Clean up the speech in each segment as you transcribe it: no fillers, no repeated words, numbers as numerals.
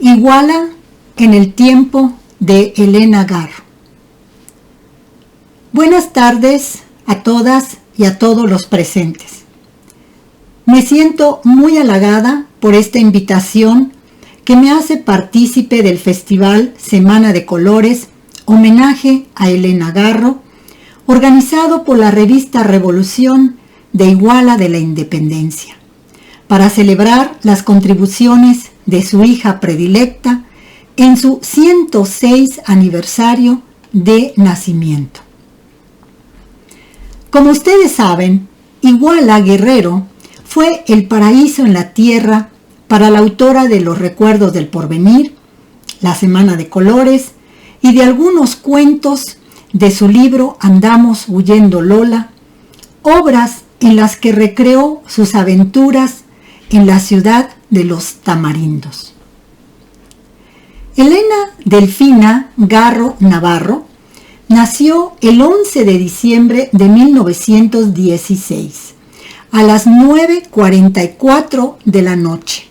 Iguala en el tiempo de Elena Garro. Buenas tardes a todas y a todos los presentes. Me siento muy halagada por esta invitación que me hace partícipe del Festival Semana de Colores, homenaje a Elena Garro, organizado por la revista Revolución de Iguala de la Independencia, para celebrar las contribuciones de su hija predilecta en su 106 aniversario de nacimiento. Como ustedes saben, Iguala Guerrero fue el paraíso en la tierra para la autora de Los Recuerdos del Porvenir, La Semana de Colores y de algunos cuentos de su libro Andamos huyendo Lola, obras en las que recreó sus aventuras en la ciudad de los Tamarindos. Elena Delfina Garro Navarro nació el 11 de diciembre de 1916 a las 9:44 de la noche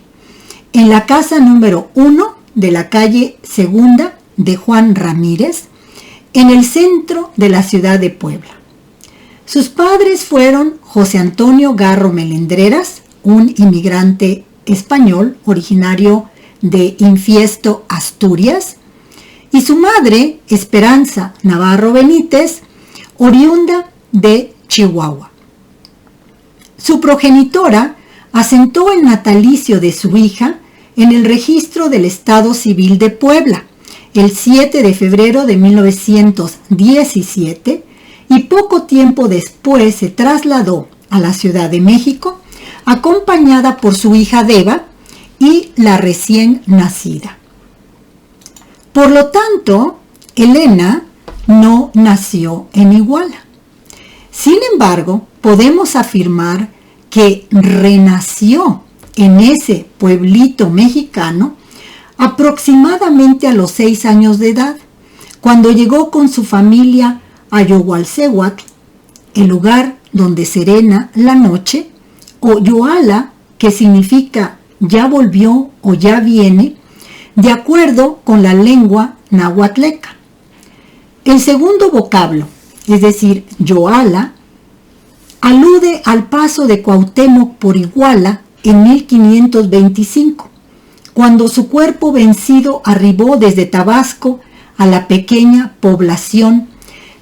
en la casa número 1 de la calle Segunda de Juan Ramírez, en el centro de la ciudad de Puebla. Sus padres fueron José Antonio Garro Melendreras, un inmigrante español originario de Infiesto, Asturias, y su madre, Esperanza Navarro Benítez, oriunda de Chihuahua. Su progenitora asentó el natalicio de su hija en el registro del Estado Civil de Puebla, el 7 de febrero de 1917, y poco tiempo después se trasladó a la Ciudad de México, acompañada por su hija Deva y la recién nacida. Por lo tanto, Elena no nació en Iguala. Sin embargo, podemos afirmar que renació en ese pueblito mexicano aproximadamente a los 6 años de edad, cuando llegó con su familia a Yohualcéhuatl, el lugar donde serena la noche, o Yoala, que significa ya volvió o ya viene, de acuerdo con la lengua nahuatleca. El segundo vocablo, es decir, Yoala, alude al paso de Cuauhtémoc por Iguala en 1525, cuando su cuerpo vencido arribó desde Tabasco a la pequeña población,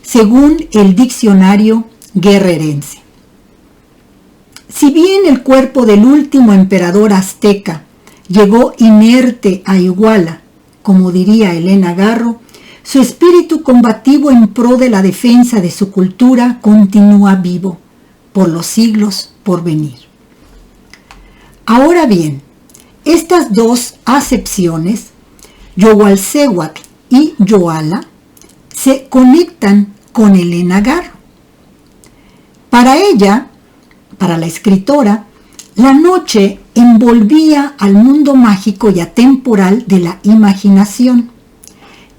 según el diccionario guerrerense. Si bien el cuerpo del último emperador azteca llegó inerte a Iguala, como diría Elena Garro, su espíritu combativo en pro de la defensa de su cultura continúa vivo por los siglos por venir. Ahora bien, estas dos acepciones, Yohualcéhuatl y Yoala, se conectan con Elena Garro. Para ella, para la escritora, la noche envolvía al mundo mágico y atemporal de la imaginación,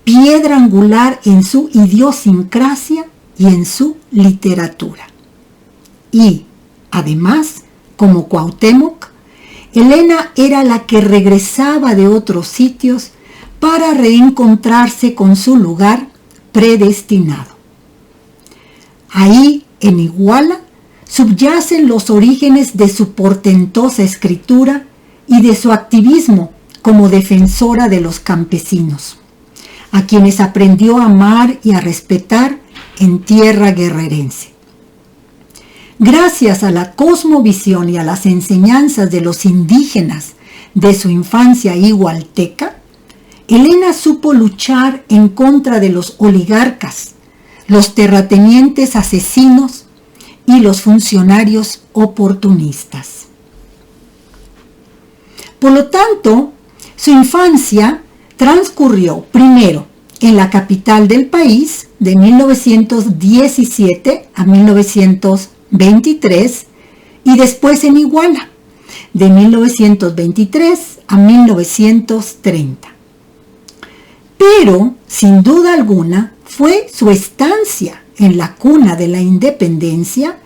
piedra angular en su idiosincrasia y en su literatura. Y, además, como Cuauhtémoc, Elena era la que regresaba de otros sitios para reencontrarse con su lugar predestinado. Ahí, en Iguala, subyacen los orígenes de su portentosa escritura y de su activismo como defensora de los campesinos, a quienes aprendió a amar y a respetar en tierra guerrerense. Gracias a la cosmovisión y a las enseñanzas de los indígenas de su infancia igualteca, Elena supo luchar en contra de los oligarcas, los terratenientes asesinos y los funcionarios oportunistas. Por lo tanto, su infancia transcurrió primero en la capital del país de 1917 a 1923 y después en Iguala de 1923 a 1930. Pero, sin duda alguna, fue su estancia en la cuna de la independencia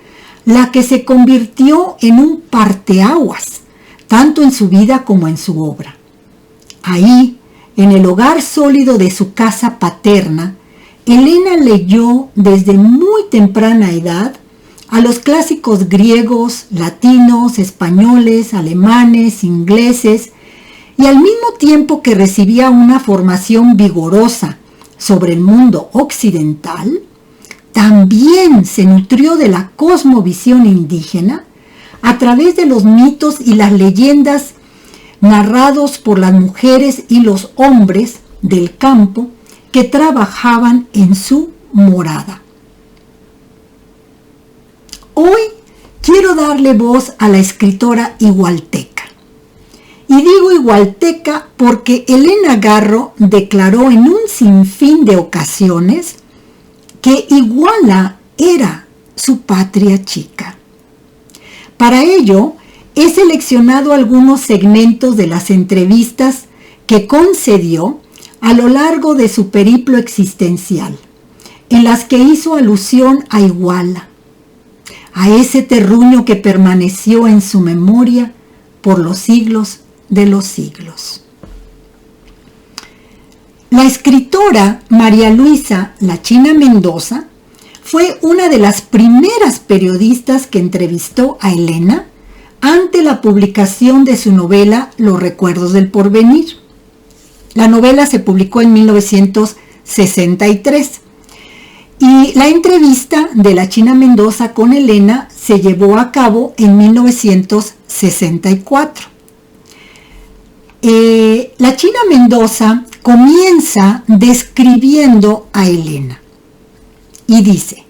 la que se convirtió en un parteaguas, tanto en su vida como en su obra. Ahí, en el hogar sólido de su casa paterna, Elena leyó desde muy temprana edad a los clásicos griegos, latinos, españoles, alemanes, ingleses, y al mismo tiempo que recibía una formación vigorosa sobre el mundo occidental, también se nutrió de la cosmovisión indígena a través de los mitos y las leyendas narrados por las mujeres y los hombres del campo que trabajaban en su morada. Hoy quiero darle voz a la escritora igualteca. Y digo igualteca porque Elena Garro declaró en un sinfín de ocasiones que Iguala era su patria chica. Para ello, he seleccionado algunos segmentos de las entrevistas que concedió a lo largo de su periplo existencial, en las que hizo alusión a Iguala, a ese terruño que permaneció en su memoria por los siglos de los siglos. La escritora María Luisa La China Mendoza fue una de las primeras periodistas que entrevistó a Elena ante la publicación de su novela Los Recuerdos del Porvenir. La novela se publicó en 1963 y la entrevista de La China Mendoza con Elena se llevó a cabo en 1964. La China Mendoza comienza describiendo a Elena y dice: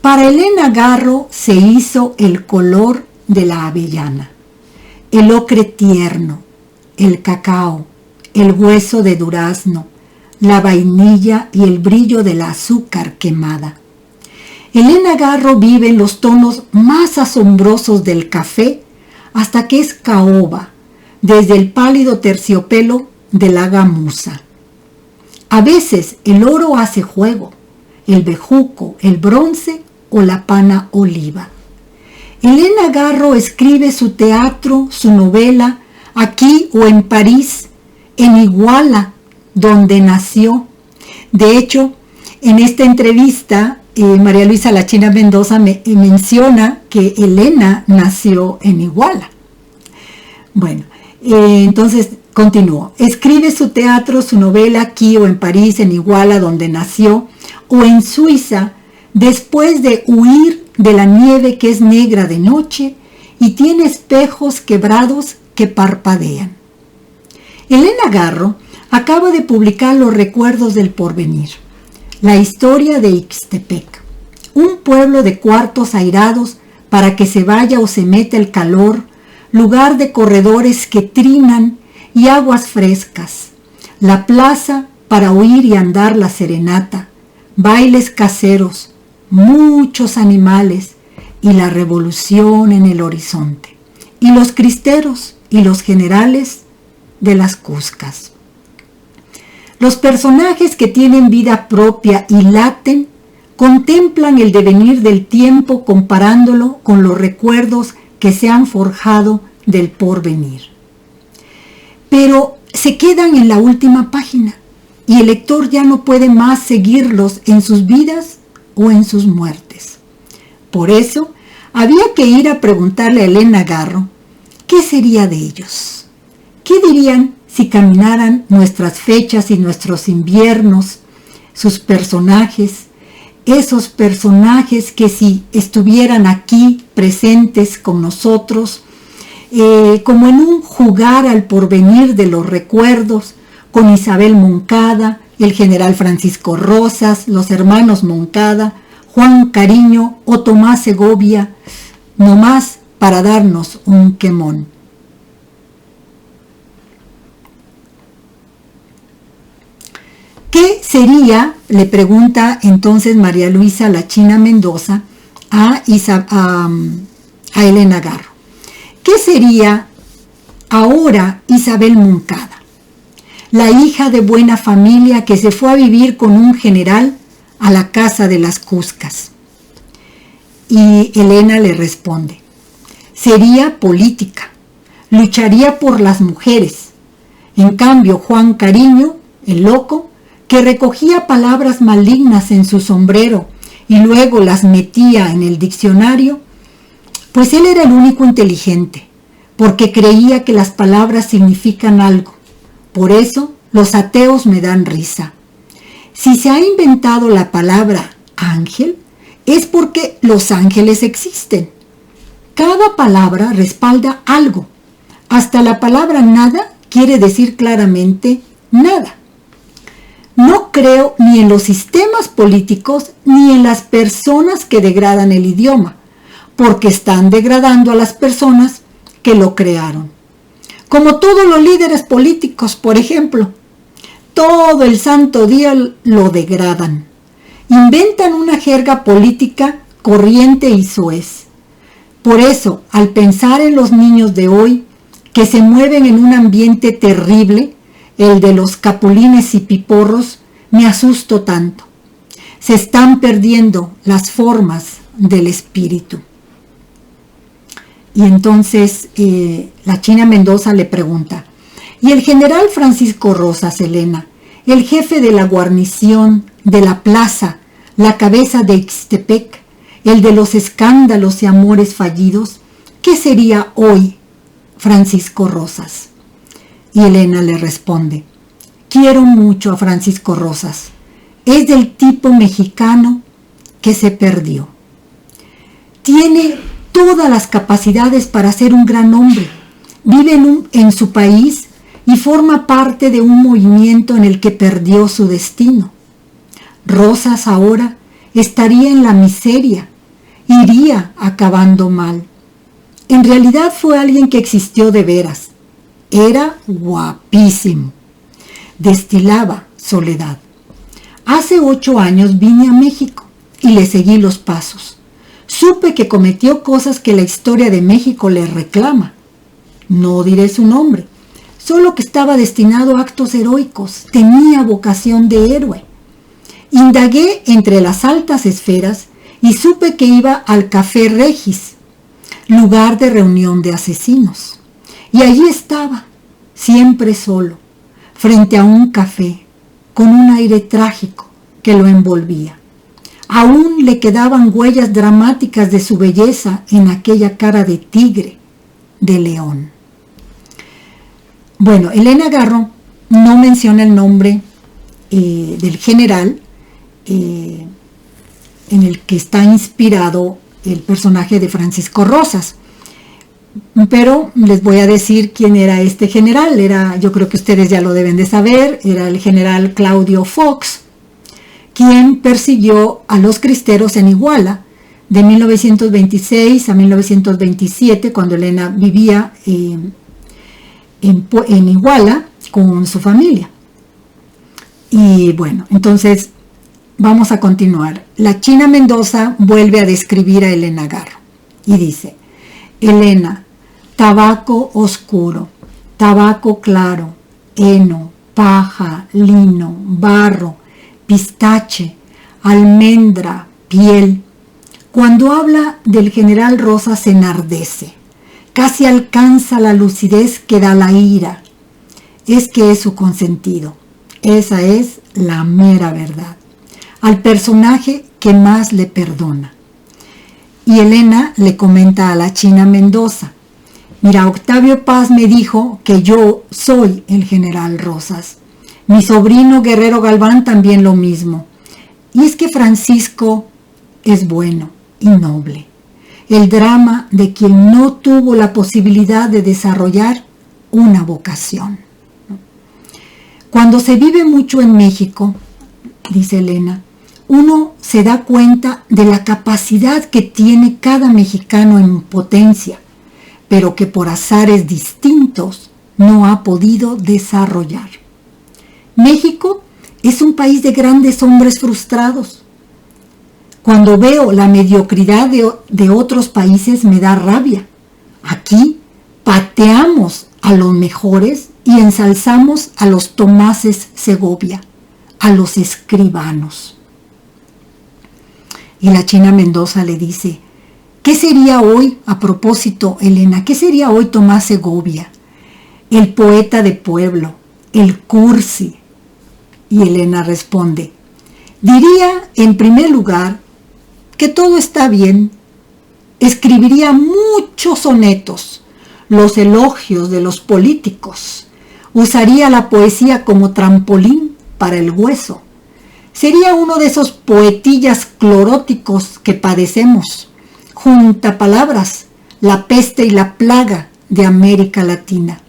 para Elena Garro se hizo el color de la avellana, el ocre tierno, el cacao, el hueso de durazno, la vainilla y el brillo del azúcar quemada. Elena Garro vive en los tonos más asombrosos del café hasta que es caoba, desde el pálido terciopelo de la gamuza. A veces el oro hace juego, el bejuco, el bronce o la pana oliva. Elena Garro escribe su teatro, su novela, aquí o en París, en Iguala, donde nació. De hecho, en esta entrevista, María Luisa La China Mendoza menciona que Elena nació en Iguala. Bueno, entonces continúo. Escribe su teatro, su novela aquí o en París, en Iguala, donde nació, o en Suiza, después de huir de la nieve que es negra de noche y tiene espejos quebrados que parpadean. Elena Garro acaba de publicar Los Recuerdos del Porvenir, la historia de Ixtepec, un pueblo de cuartos airados para que se vaya o se meta el calor, lugar de corredores que trinan y aguas frescas, la plaza para oír y andar la serenata, bailes caseros, muchos animales y la revolución en el horizonte, y los cristeros y los generales de las cuscas. Los personajes que tienen vida propia y laten contemplan el devenir del tiempo comparándolo con los recuerdos que se han forjado del porvenir. Pero se quedan en la última página y el lector ya no puede más seguirlos en sus vidas o en sus muertes. Por eso había que ir a preguntarle a Elena Garro qué sería de ellos. ¿Qué dirían si caminaran nuestras fechas y nuestros inviernos, sus personajes, esos personajes que si estuvieran aquí presentes con nosotros, como en un jugar al porvenir de los recuerdos, con Isabel Moncada, el general Francisco Rosas, los hermanos Moncada, Juan Cariño o Tomás Segovia, nomás para darnos un quemón. ¿Qué sería, le pregunta entonces María Luisa La China Mendoza a Elena Garro? ¿Qué sería ahora Isabel Moncada, la hija de buena familia que se fue a vivir con un general a la casa de las Cuscas? Y Elena le responde: sería política, lucharía por las mujeres. En cambio, Juan Cariño, el loco, que recogía palabras malignas en su sombrero y luego las metía en el diccionario, pues él era el único inteligente, porque creía que las palabras significan algo. Por eso los ateos me dan risa. Si se ha inventado la palabra ángel, es porque los ángeles existen. Cada palabra respalda algo. Hasta la palabra nada quiere decir claramente nada. No creo ni en los sistemas políticos ni en las personas que degradan el idioma, porque están degradando a las personas que lo crearon. Como todos los líderes políticos, por ejemplo, todo el santo día lo degradan. Inventan una jerga política corriente y soez. Por eso, al pensar en los niños de hoy, que se mueven en un ambiente terrible, el de los capulines y piporros, me asusto tanto. Se están perdiendo las formas del espíritu. Y entonces la China Mendoza le pregunta, ¿y el general Francisco Rosas, Elena, el jefe de la guarnición, de la plaza, la cabeza de Ixtepec, el de los escándalos y amores fallidos, qué sería hoy Francisco Rosas? Y Elena le responde, quiero mucho a Francisco Rosas, es del tipo mexicano que se perdió. Tiene todas las capacidades para ser un gran hombre, vive en su país y forma parte de un movimiento en el que perdió su destino. Rosas ahora estaría en la miseria, iría acabando mal. En realidad fue alguien que existió de veras. Era guapísimo. Destilaba soledad. Hace 8 años vine a México y le seguí los pasos. Supe que cometió cosas que la historia de México le reclama. No diré su nombre, solo que estaba destinado a actos heroicos, tenía vocación de héroe. Indagué entre las altas esferas y supe que iba al Café Regis, lugar de reunión de asesinos. Y allí estaba, siempre solo, frente a un café, con un aire trágico que lo envolvía. Aún le quedaban huellas dramáticas de su belleza en aquella cara de tigre, de león. Bueno, Elena Garro no menciona el nombre del general en el que está inspirado el personaje de Francisco Rosas, pero les voy a decir quién era este general. Yo creo que ustedes ya lo deben de saber, era el general Claudio Fox, quien persiguió a los cristeros en Iguala de 1926 a 1927, cuando Elena vivía en Iguala con su familia. Y bueno, entonces vamos a continuar. La China Mendoza vuelve a describir a Elena Garro y dice, Elena, tabaco oscuro, tabaco claro, heno, paja, lino, barro, pistache, almendra, piel. Cuando habla del general Rosas se enardece, casi alcanza la lucidez que da la ira. Es que es su consentido. Esa es la mera verdad. Al personaje que más le perdona. Y Elena le comenta a la China Mendoza, mira, Octavio Paz me dijo que yo soy el general Rosas. Mi sobrino Guerrero Galván también lo mismo. Y es que Francisco es bueno y noble. El drama de quien no tuvo la posibilidad de desarrollar una vocación. Cuando se vive mucho en México, dice Elena, uno se da cuenta de la capacidad que tiene cada mexicano en potencia, pero que por azares distintos no ha podido desarrollar. México es un país de grandes hombres frustrados. Cuando veo la mediocridad de otros países me da rabia. Aquí pateamos a los mejores y ensalzamos a los Tomáses Segovia, a los escribanos. Y la China Mendoza le dice, ¿qué sería hoy, a propósito, Elena, qué sería hoy Tomás Segovia, el poeta de pueblo, el cursi. Y Elena responde, diría en primer lugar que todo está bien. Escribiría muchos sonetos, los elogios de los políticos. Usaría la poesía como trampolín para el hueso. Sería uno de esos poetillas cloróticos que padecemos. Juntapalabras, la peste y la plaga de América Latina.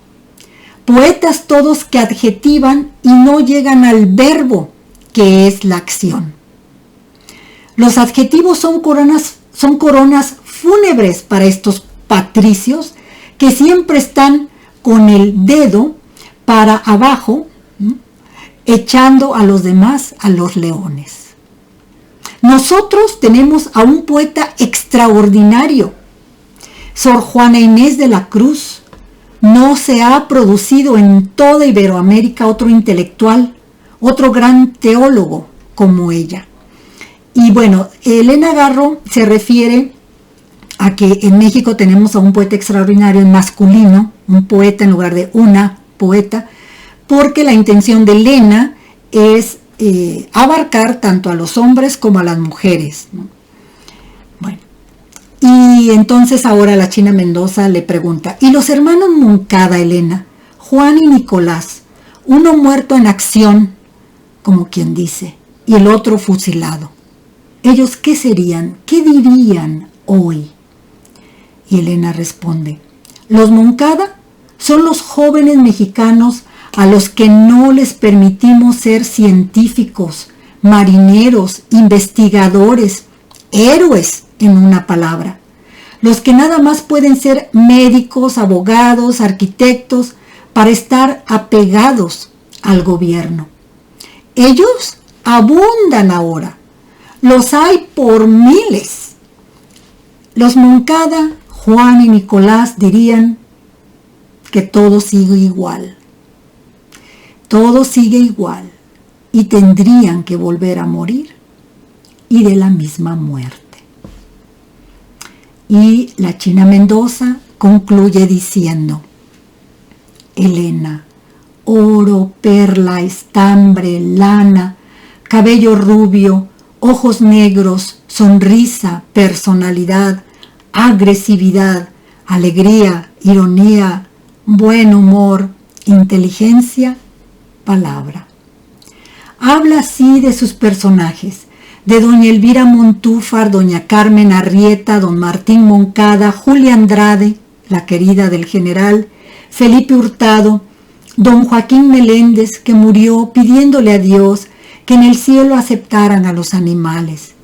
Poetas todos que adjetivan y no llegan al verbo, que es la acción. Los adjetivos son coronas fúnebres para estos patricios que siempre están con el dedo para abajo, ¿no?, echando a los demás a los leones. Nosotros tenemos a un poeta extraordinario, Sor Juana Inés de la Cruz. No se ha producido en toda Iberoamérica otro intelectual, otro gran teólogo como ella. Y bueno, Elena Garro se refiere a que en México tenemos a un poeta extraordinario en masculino, un poeta en lugar de una poeta, porque la intención de Elena es abarcar tanto a los hombres como a las mujeres, ¿no? Bueno, y entonces ahora la China Mendoza le pregunta, ¿y los hermanos Moncada, Elena, Juan y Nicolás, uno muerto en acción, como quien dice, y el otro fusilado? ¿Ellos qué serían? ¿Qué dirían hoy? Y Elena responde, los Moncada son los jóvenes mexicanos a los que no les permitimos ser científicos, marineros, investigadores, héroes, en una palabra. Los que nada más pueden ser médicos, abogados, arquitectos, para estar apegados al gobierno. Ellos abundan ahora. Los hay por miles. Los Moncada, Juan y Nicolás dirían que todo sigue igual. Todo sigue igual y tendrían que volver a morir y de la misma muerte. Y la China Mendoza concluye diciendo, Elena, oro, perla, estambre, lana, cabello rubio, ojos negros, sonrisa, personalidad, agresividad, alegría, ironía, buen humor, inteligencia, palabra. Habla así de sus personajes, de doña Elvira Montúfar, doña Carmen Arrieta, don Martín Moncada, Julia Andrade, la querida del general, Felipe Hurtado, don Joaquín Meléndez, que murió pidiéndole a Dios que en el cielo aceptaran a los animales,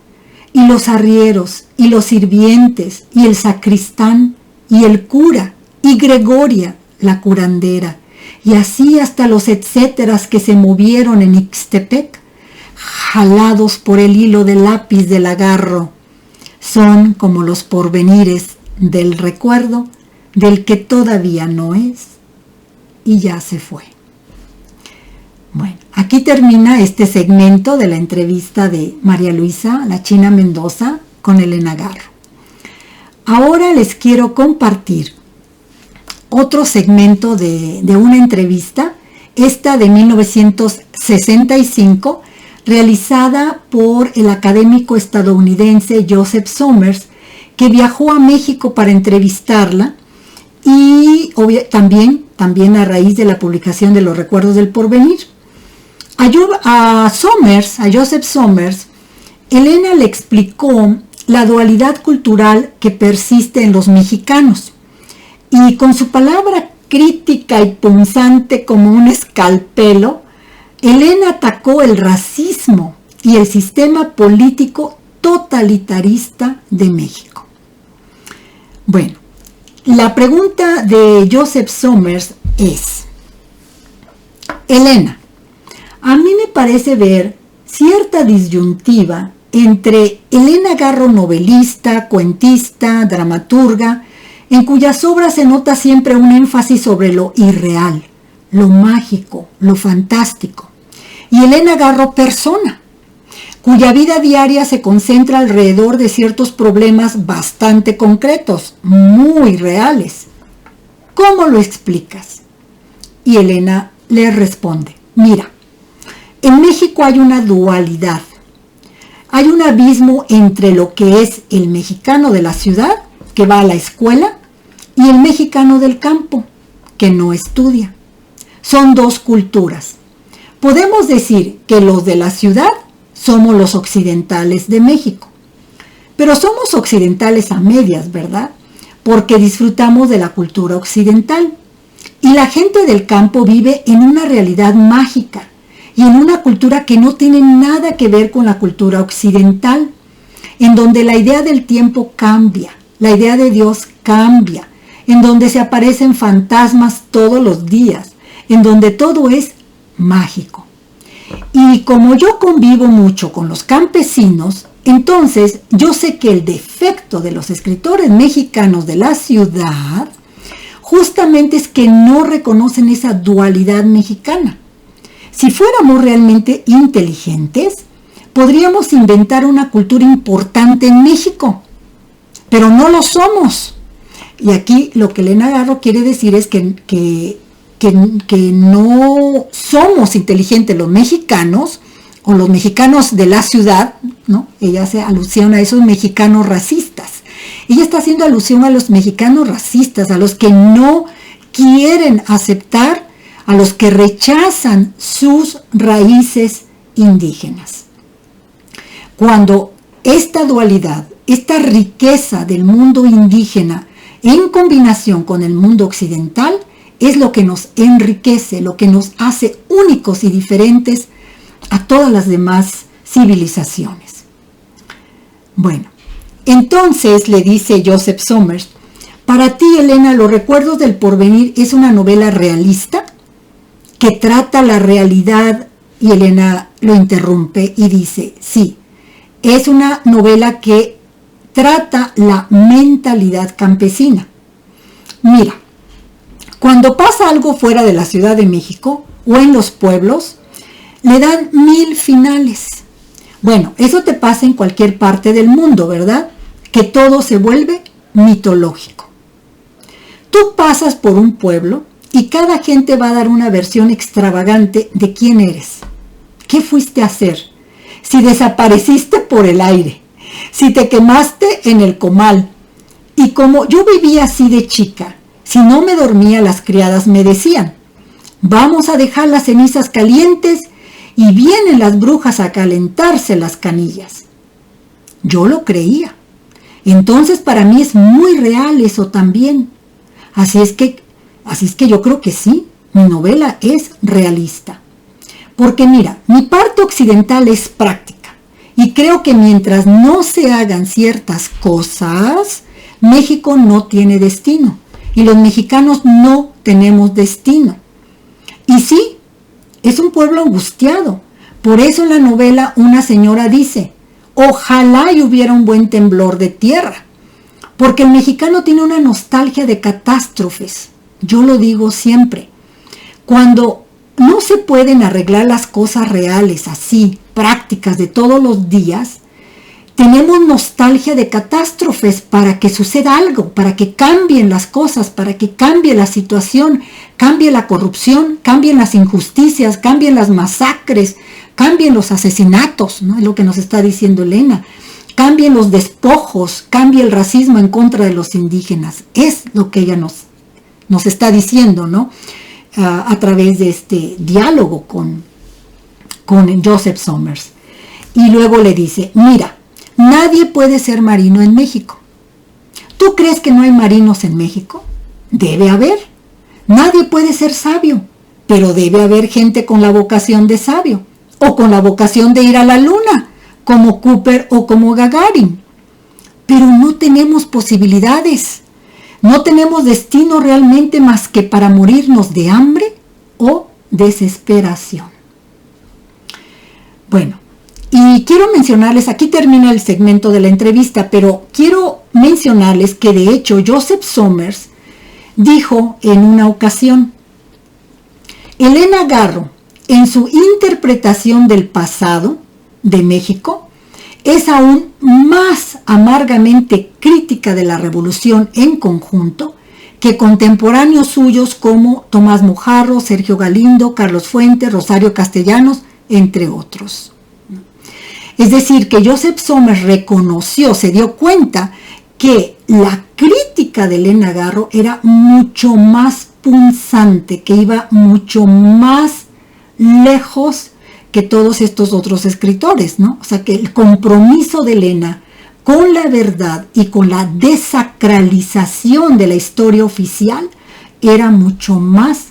y los arrieros, y los sirvientes, y el sacristán, y el cura, y Gregoria, la curandera, y así hasta los etcéteras que se movieron en Ixtepec, jalados por el hilo de lápiz del agarro, son como los porvenires del recuerdo del que todavía no es y ya se fue. Bueno, aquí termina este segmento de la entrevista de María Luisa, la China Mendoza, con Elena Garro. Ahora les quiero compartir otro segmento de una entrevista, esta de 1965, realizada por el académico estadounidense Joseph Somers, que viajó a México para entrevistarla, y también a raíz de la publicación de Los Recuerdos del Porvenir. A Joseph Somers, Elena le explicó la dualidad cultural que persiste en los mexicanos, y con su palabra crítica y punzante como un escalpelo, Elena atacó el racismo y el sistema político totalitarista de México. Bueno, la pregunta de Joseph Somers es, Elena, a mí me parece ver cierta disyuntiva entre Elena Garro novelista, cuentista, dramaturga, en cuyas obras se nota siempre un énfasis sobre lo irreal, lo mágico, lo fantástico, y Elena Garro persona, cuya vida diaria se concentra alrededor de ciertos problemas bastante concretos, muy reales. ¿Cómo lo explicas? Y Elena le responde, mira, en México hay una dualidad. Hay un abismo entre lo que es el mexicano de la ciudad, que va a la escuela, y el mexicano del campo, que no estudia. Son dos culturas. Podemos decir que los de la ciudad somos los occidentales de México. Pero somos occidentales a medias, ¿verdad? Porque disfrutamos de la cultura occidental. Y la gente del campo vive en una realidad mágica y en una cultura que no tiene nada que ver con la cultura occidental, en donde la idea del tiempo cambia, la idea de Dios cambia, en donde se aparecen fantasmas todos los días, en donde todo es mágico. Y como yo convivo mucho con los campesinos, entonces yo sé que el defecto de los escritores mexicanos de la ciudad justamente es que no reconocen esa dualidad mexicana. Si fuéramos realmente inteligentes, podríamos inventar una cultura importante en México, pero no lo somos. Y aquí lo que Elena Garro quiere decir es que no somos inteligentes los mexicanos, o los mexicanos de la ciudad, ¿no? Ella hace alusión a esos mexicanos racistas. Ella está haciendo alusión a los mexicanos racistas, a los que no quieren aceptar, a los que rechazan sus raíces indígenas. Cuando esta dualidad, esta riqueza del mundo indígena en combinación con el mundo occidental, es lo que nos enriquece, lo que nos hace únicos y diferentes a todas las demás civilizaciones. Bueno, entonces le dice Joseph Somers, para ti, Elena, Los recuerdos del porvenir es una novela realista que trata la realidad, y Elena lo interrumpe y dice, sí, es una novela que trata la mentalidad campesina. Mira, cuando pasa algo fuera de la Ciudad de México o en los pueblos, le dan 1000 finales. Bueno, eso te pasa en cualquier parte del mundo, ¿verdad? Que todo se vuelve mitológico. Tú pasas por un pueblo y cada gente va a dar una versión extravagante de quién eres, qué fuiste a hacer, si desapareciste por el aire, si te quemaste en el comal. Y como yo vivía así de chica, si no me dormía, las criadas me decían, vamos a dejar las cenizas calientes y vienen las brujas a calentarse las canillas. Yo lo creía. Entonces para mí es muy real eso también. Así es que yo creo que sí, mi novela es realista. Porque mira, mi parte occidental es práctica. Y creo que mientras no se hagan ciertas cosas, México no tiene destino. Y los mexicanos no tenemos destino. Y sí, es un pueblo angustiado. Por eso en la novela una señora dice, ojalá y hubiera un buen temblor de tierra. Porque el mexicano tiene una nostalgia de catástrofes. Yo lo digo siempre. Cuando no se pueden arreglar las cosas reales así, prácticas de todos los días, tenemos nostalgia de catástrofes para que suceda algo, para que cambien las cosas, para que cambie la situación, cambie la corrupción, cambien las injusticias, cambien las masacres, cambien los asesinatos, ¿no? Es lo que nos está diciendo Elena. Cambien los despojos, cambie el racismo en contra de los indígenas. Es lo que ella nos está diciendo, ¿no? A través de este diálogo con Joseph Somers. Y luego le dice, mira, nadie puede ser marino en México. ¿Tú crees que no hay marinos en México? Debe haber. Nadie puede ser sabio, pero debe haber gente con la vocación de sabio, o con la vocación de ir a la luna, como Cooper o como Gagarin. Pero no tenemos posibilidades. No tenemos destino realmente más que para morirnos de hambre o desesperación. Bueno, y quiero mencionarles, aquí termina el segmento de la entrevista, pero quiero mencionarles que de hecho Joseph Somers dijo en una ocasión, Elena Garro, en su interpretación del pasado de México, es aún más amargamente crítica de la revolución en conjunto que contemporáneos suyos como Tomás Mojarro, Sergio Galindo, Carlos Fuentes, Rosario Castellanos, entre otros. Es decir, que Joseph Somers reconoció, se dio cuenta que la crítica de Elena Garro era mucho más punzante, que iba mucho más lejos que todos estos otros escritores, ¿no? O sea, que el compromiso de Elena con la verdad y con la desacralización de la historia oficial era mucho más,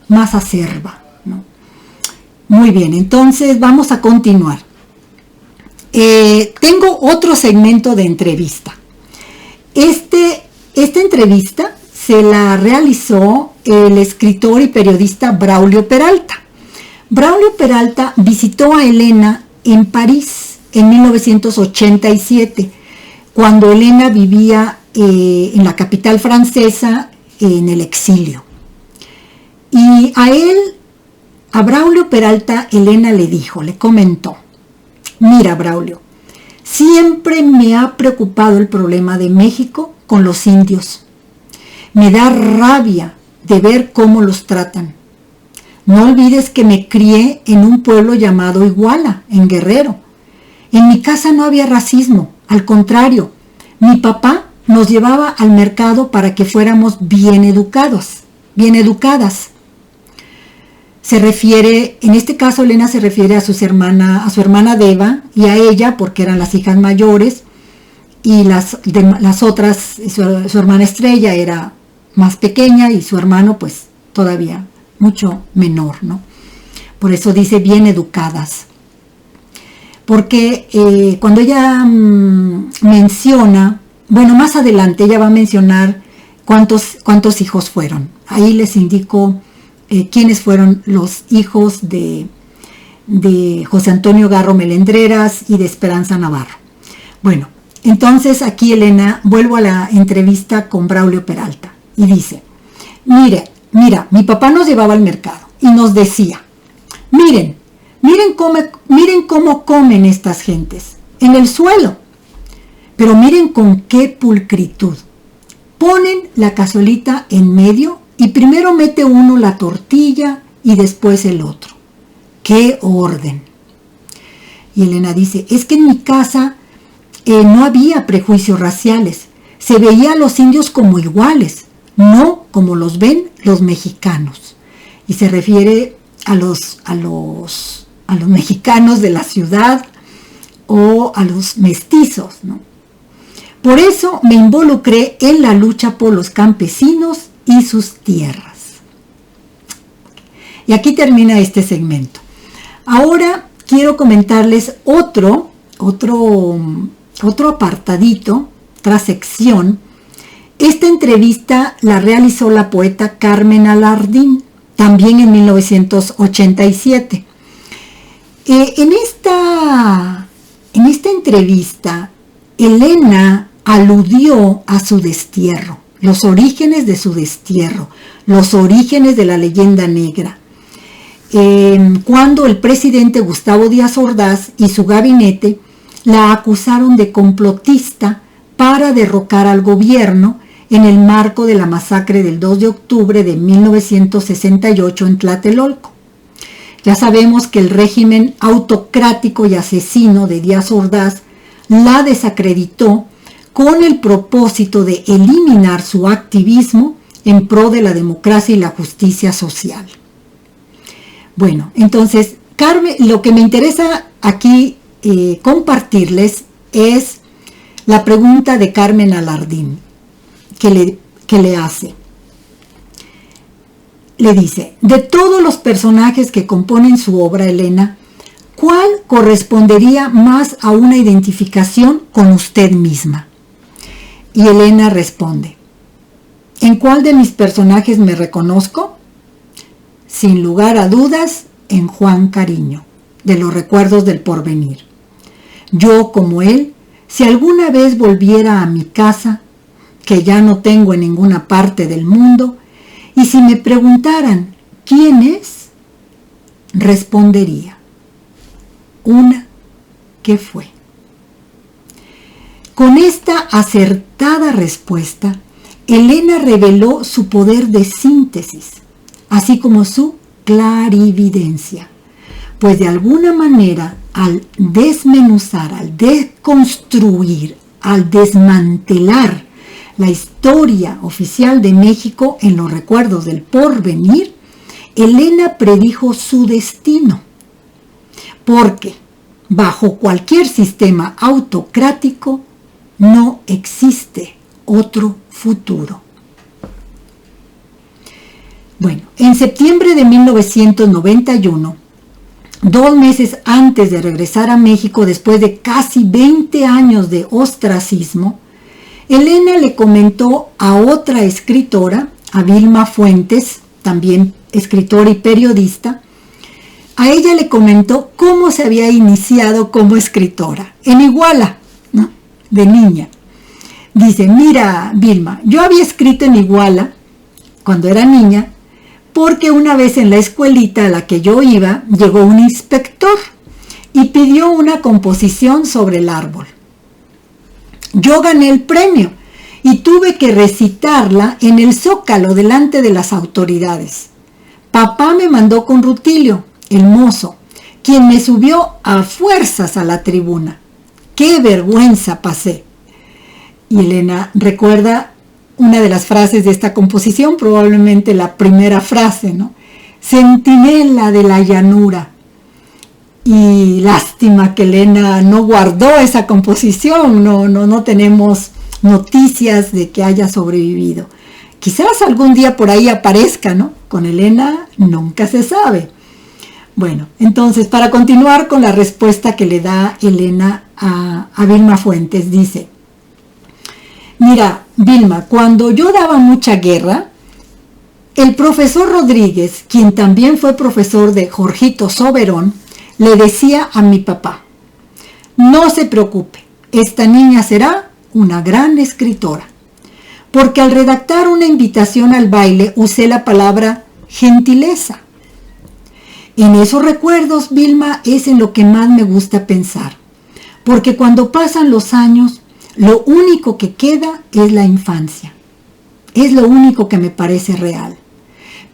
más acerba, ¿no? Muy bien, entonces vamos a continuar. Tengo otro segmento de entrevista. Esta entrevista se la realizó el escritor y periodista Braulio Peralta. Braulio Peralta visitó a Elena en París en 1987, cuando Elena vivía en la capital francesa en el exilio. Y a Braulio Peralta, Elena le dijo, le comentó: mira, Braulio, siempre me ha preocupado el problema de México con los indios. Me da rabia de ver cómo los tratan. No olvides que me crié en un pueblo llamado Iguala, en Guerrero. En mi casa no había racismo, al contrario, mi papá nos llevaba al mercado para que fuéramos bien educadas. Se refiere, en este caso Elena se refiere a su hermana Deva y a ella porque eran las hijas mayores, y las otras, su hermana Estrella era más pequeña y su hermano pues todavía mucho menor, ¿no? Por eso dice bien educadas. Porque cuando ella menciona, bueno, más adelante ella va a mencionar cuántos hijos fueron. Ahí les indico quiénes fueron los hijos de José Antonio Garro Melendreras y de Esperanza Navarro. Bueno, entonces aquí Elena, vuelvo a la entrevista con Braulio Peralta y dice: mira, mi papá nos llevaba al mercado y nos decía: miren cómo comen estas gentes, en el suelo, pero miren con qué pulcritud. Ponen la cazuelita en medio y primero mete uno la tortilla y después el otro. ¡Qué orden! Y Elena dice: es que en mi casa no había prejuicios raciales, se veía a los indios como iguales, no como los ven los mexicanos. Y se refiere a los mexicanos de la ciudad o a los mestizos, ¿no? Por eso me involucré en la lucha por los campesinos y sus tierras. Y aquí termina este segmento. Ahora quiero comentarles otro apartadito, otra sección. Esta entrevista la realizó la poeta Carmen Alardín, también en 1987. En esta entrevista, Elena aludió a su destierro, los orígenes de su destierro, los orígenes de la leyenda negra. Cuando el presidente Gustavo Díaz Ordaz y su gabinete la acusaron de complotista para derrocar al gobierno en el marco de la masacre del 2 de octubre de 1968 en Tlatelolco. Ya sabemos que el régimen autocrático y asesino de Díaz Ordaz la desacreditó con el propósito de eliminar su activismo en pro de la democracia y la justicia social. Bueno, entonces, Carmen, lo que me interesa aquí compartirles es la pregunta de Carmen Alardín que le hace. Le dice: de todos los personajes que componen su obra, Elena, ¿cuál correspondería más a una identificación con usted misma? Y Elena responde: ¿en cuál de mis personajes me reconozco? Sin lugar a dudas, en Juan Cariño, de los recuerdos del porvenir. Yo, como él, si alguna vez volviera a mi casa, que ya no tengo en ninguna parte del mundo, y si me preguntaran quién es, respondería: una que fue. Con esta acertada respuesta, Elena reveló su poder de síntesis, así como su clarividencia, pues de alguna manera, al desmenuzar, al deconstruir, al desmantelar la historia oficial de México en los recuerdos del porvenir, Elena predijo su destino, porque bajo cualquier sistema autocrático no existe otro futuro. Bueno, en septiembre de 1991, 2 meses antes de regresar a México después de casi 20 años de ostracismo, Elena le comentó a otra escritora, a Vilma Fuentes, también escritora y periodista. A ella le comentó cómo se había iniciado como escritora, en Iguala, ¿no?, de niña. Dice: mira, Vilma, yo había escrito en Iguala cuando era niña, porque una vez en la escuelita a la que yo iba, llegó un inspector y pidió una composición sobre el árbol. Yo gané el premio y tuve que recitarla en el Zócalo delante de las autoridades. Papá me mandó con Rutilio, el mozo, quien me subió a fuerzas a la tribuna. ¡Qué vergüenza pasé! Y Elena recuerda una de las frases de esta composición, probablemente la primera frase, ¿no? Centinela de la llanura. Y lástima que Elena no guardó esa composición, no tenemos noticias de que haya sobrevivido. Quizás algún día por ahí aparezca, ¿no? Con Elena nunca se sabe. Bueno, entonces, para continuar con la respuesta que le da Elena a Vilma Fuentes, dice: mira, Vilma, cuando yo daba mucha guerra, el profesor Rodríguez, quien también fue profesor de Jorgito Soberón, le decía a mi papá: no se preocupe, esta niña será una gran escritora. Porque al redactar una invitación al baile usé la palabra gentileza. En esos recuerdos, Vilma, es en lo que más me gusta pensar. Porque cuando pasan los años, lo único que queda es la infancia. Es lo único que me parece real.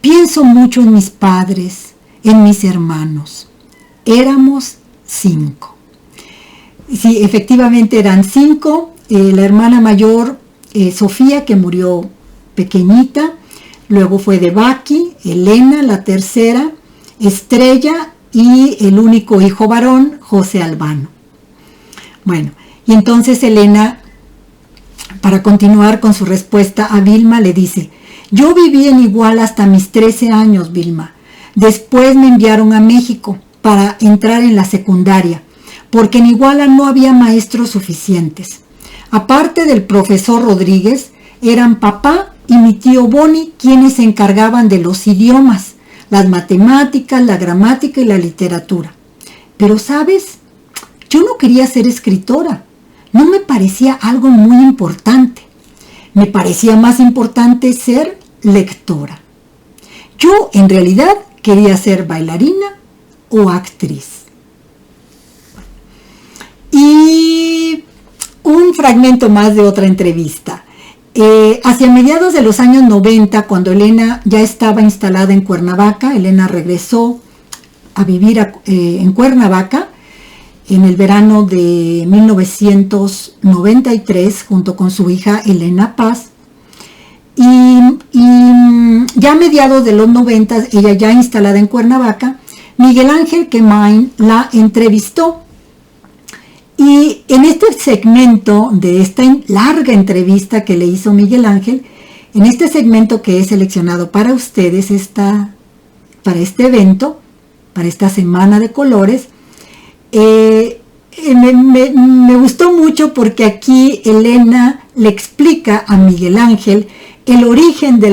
Pienso mucho en mis padres, en mis hermanos. Éramos 5. Sí, efectivamente eran 5. La hermana mayor, Sofía, que murió pequeñita. Luego fue Debaki, Elena, la tercera, Estrella, y el único hijo varón, José Albano. Bueno, y entonces Elena, para continuar con su respuesta a Vilma, le dice: yo viví en Iguala hasta mis 13 años, Vilma. Después me enviaron a México para entrar en la secundaria, porque en Iguala no había maestros suficientes. Aparte del profesor Rodríguez, eran papá y mi tío Boni quienes se encargaban de los idiomas, las matemáticas, la gramática y la literatura. Pero, ¿sabes? Yo no quería ser escritora. No me parecía algo muy importante. Me parecía más importante ser lectora. Yo, en realidad, quería ser bailarina o actriz. Y un fragmento más de otra entrevista. Hacia mediados de los años 90, cuando Elena ya estaba instalada en Cuernavaca, Elena regresó a vivir en Cuernavaca en el verano de 1993, junto con su hija Elena Paz. Y ya a mediados de los 90, ella ya instalada en Cuernavaca, Miguel Ángel Quemain la entrevistó. Y en este segmento de esta larga entrevista que le hizo Miguel Ángel, en este segmento que he seleccionado para ustedes, para este evento, para esta Semana de Colores, me gustó mucho porque aquí Elena le explica a Miguel Ángel el origen de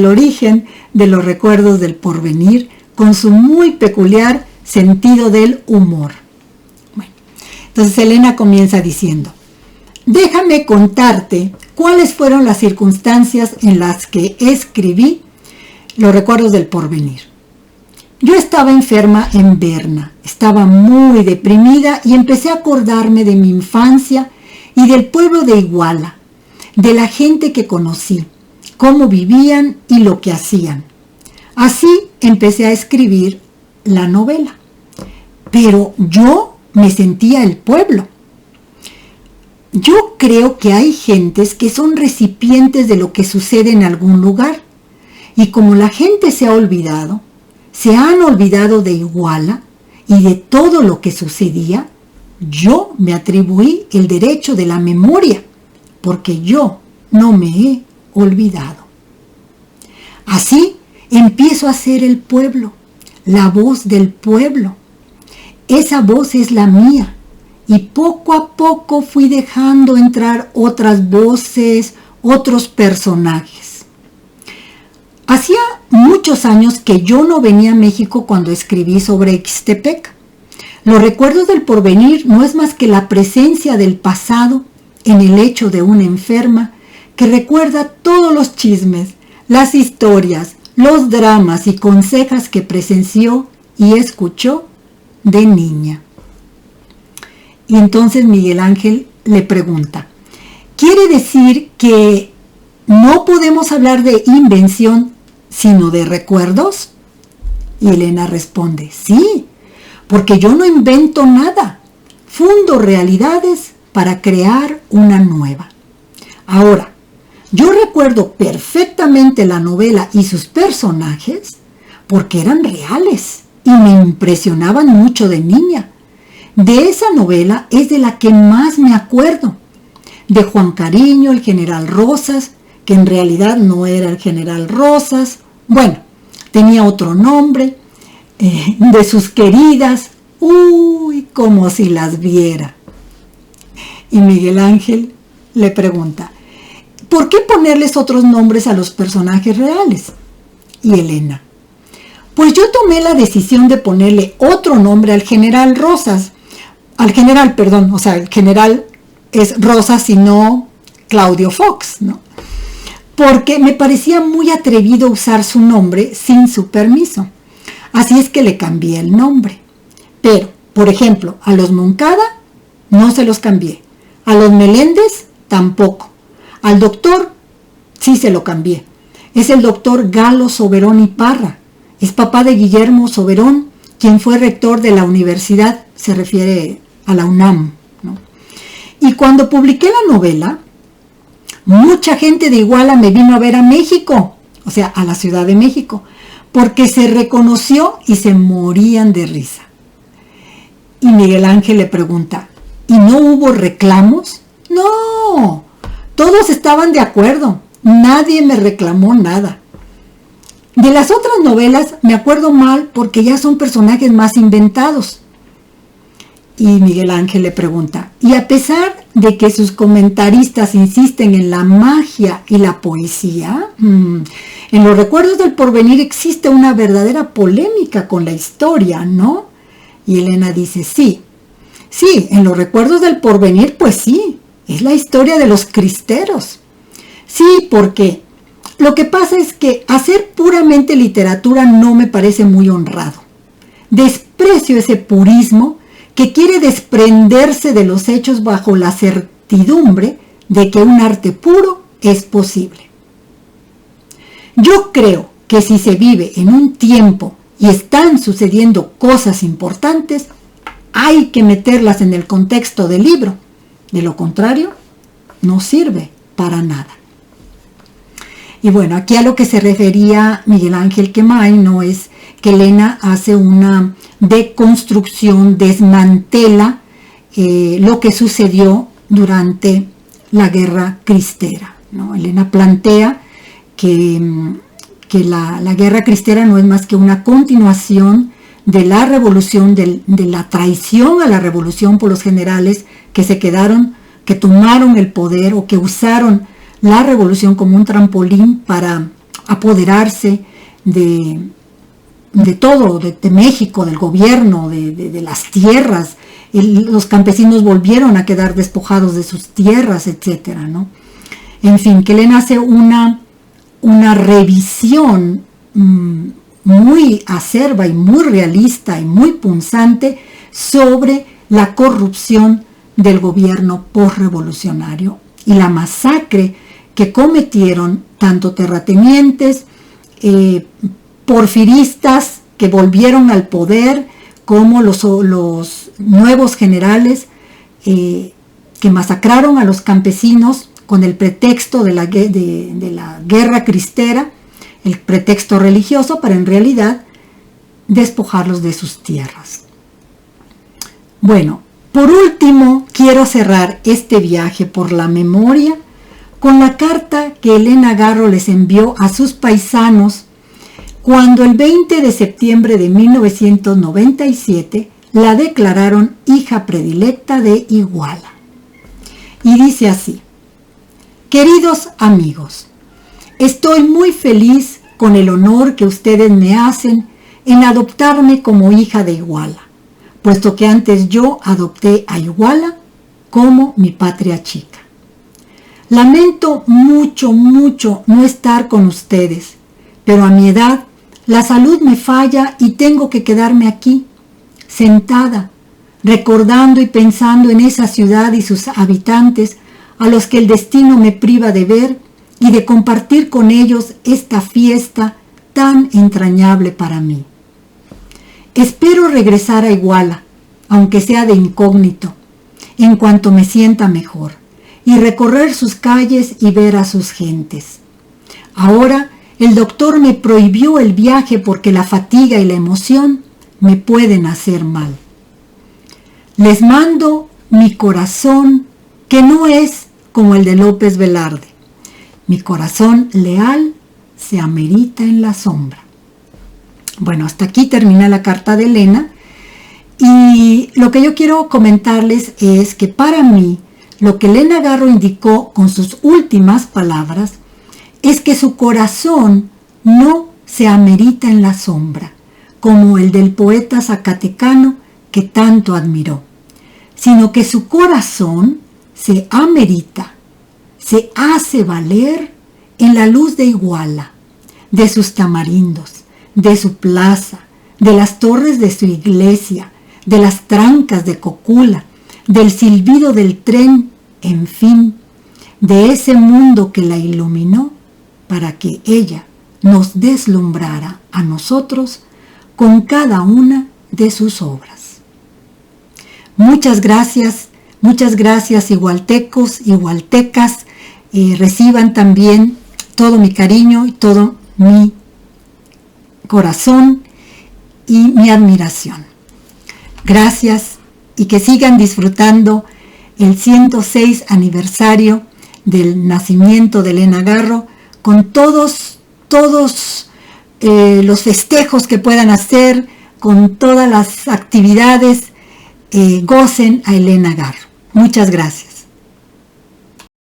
los recuerdos del porvenir, con su muy peculiar sentido del humor. Entonces Elena comienza diciendo: déjame contarte cuáles fueron las circunstancias en las que escribí los recuerdos del porvenir. Yo estaba enferma en Berna, estaba muy deprimida y empecé a acordarme de mi infancia y del pueblo de Iguala, de la gente que conocí, cómo vivían y lo que hacían. Así empecé a escribir la novela. Pero yo me sentía el pueblo. Yo creo que hay gentes que son recipientes de lo que sucede en algún lugar. Y como la gente se ha olvidado, se han olvidado de Iguala y de todo lo que sucedía, yo me atribuí el derecho de la memoria, porque yo no me he olvidado. Así empiezo a ser el pueblo, la voz del pueblo. Esa voz es la mía, y poco a poco fui dejando entrar otras voces, otros personajes. Hacía muchos años que yo no venía a México cuando escribí sobre Ixtepec. Los recuerdos del porvenir no es más que la presencia del pasado en el lecho de una enferma que recuerda todos los chismes, las historias, los dramas y consejas que presenció y escuchó de niña. Y entonces Miguel Ángel le pregunta, ¿quiere decir que no podemos hablar de invención sino de recuerdos? Y Elena responde, sí, porque yo no invento nada, fundo realidades para crear una nueva. Ahora, yo recuerdo perfectamente la novela y sus personajes porque eran reales y me impresionaban mucho de niña. De esa novela es de la que más me acuerdo. De Juan Cariño, el general Rosas, que en realidad no era el general Rosas. Bueno, tenía otro nombre. De sus queridas. Uy, como si las viera. Y Miguel Ángel le pregunta, ¿por qué ponerles otros nombres a los personajes reales? Y Elena, pues yo tomé la decisión de ponerle otro nombre al general Rosas. El general es Rosas y no Claudio Fox, ¿no? Porque me parecía muy atrevido usar su nombre sin su permiso. Así es que le cambié el nombre. Pero, por ejemplo, a los Moncada no se los cambié. A los Meléndez tampoco. Al doctor sí se lo cambié. Es el doctor Galo Soberón y Parra. Es papá de Guillermo Soberón, quien fue rector de la universidad, se refiere a la UNAM, ¿no? Y cuando publiqué la novela, mucha gente de Iguala me vino a ver a México, o sea, a la Ciudad de México, porque se reconoció y se morían de risa. Y Miguel Ángel le pregunta, ¿y no hubo reclamos? No, todos estaban de acuerdo, nadie me reclamó nada. De las otras novelas me acuerdo mal porque ya son personajes más inventados. Y Miguel Ángel le pregunta, y a pesar de que sus comentaristas insisten en la magia y la poesía, en los recuerdos del porvenir existe una verdadera polémica con la historia, ¿no? Y Elena dice, sí, en los recuerdos del porvenir, pues sí, es la historia de los cristeros. Sí, porque lo que pasa es que hacer puramente literatura no me parece muy honrado. Desprecio ese purismo que quiere desprenderse de los hechos bajo la certidumbre de que un arte puro es posible. Yo creo que si se vive en un tiempo y están sucediendo cosas importantes, hay que meterlas en el contexto del libro. De lo contrario, no sirve para nada. Y bueno, aquí a lo que se refería Miguel Ángel Quemay no es que Elena hace una deconstrucción, desmantela lo que sucedió durante la Guerra Cristera, ¿no? Elena plantea que la Guerra Cristera no es más que una continuación de la revolución, de la traición a la revolución por los generales que se quedaron, que tomaron el poder o que usaron la revolución como un trampolín para apoderarse de todo, de México, del gobierno, de las tierras. Los campesinos volvieron a quedar despojados de sus tierras, etcétera, ¿no? En fin, que Elena hace una revisión muy acerba y muy realista y muy punzante sobre la corrupción del gobierno posrevolucionario y la masacre que cometieron tanto terratenientes, porfiristas que volvieron al poder, como los nuevos generales que masacraron a los campesinos con el pretexto de la guerra cristera, el pretexto religioso, para en realidad despojarlos de sus tierras. Bueno, por último, quiero cerrar este viaje por la memoria con la carta que Elena Garro les envió a sus paisanos cuando el 20 de septiembre de 1997 la declararon hija predilecta de Iguala. Y dice así: queridos amigos, estoy muy feliz con el honor que ustedes me hacen en adoptarme como hija de Iguala, puesto que antes yo adopté a Iguala como mi patria chica. Lamento mucho no estar con ustedes, pero a mi edad la salud me falla y tengo que quedarme aquí, sentada, recordando y pensando en esa ciudad y sus habitantes a los que el destino me priva de ver y de compartir con ellos esta fiesta tan entrañable para mí. Espero regresar a Iguala, aunque sea de incógnito, en cuanto me sienta mejor, y recorrer sus calles y ver a sus gentes. Ahora el doctor me prohibió el viaje porque la fatiga y la emoción me pueden hacer mal. Les mando mi corazón, que no es como el de López Velarde. Mi corazón leal se amerita en la sombra. Bueno, hasta aquí termina la carta de Elena. Y lo que yo quiero comentarles es que para mí, lo que Elena Garro indicó con sus últimas palabras es que su corazón no se amerita en la sombra, como el del poeta zacatecano que tanto admiró, sino que su corazón se amerita, se hace valer en la luz de Iguala, de sus tamarindos, de su plaza, de las torres de su iglesia, de las trancas de Cocula, del silbido del tren, en fin, de ese mundo que la iluminó para que ella nos deslumbrara a nosotros con cada una de sus obras. Muchas gracias igualtecos, igualtecas. Reciban también todo mi cariño y todo mi corazón y mi admiración. Gracias y que sigan disfrutando el 106 aniversario del nacimiento de Elena Garro con todos los festejos que puedan hacer, con todas las actividades. Gocen a Elena Garro. Muchas gracias.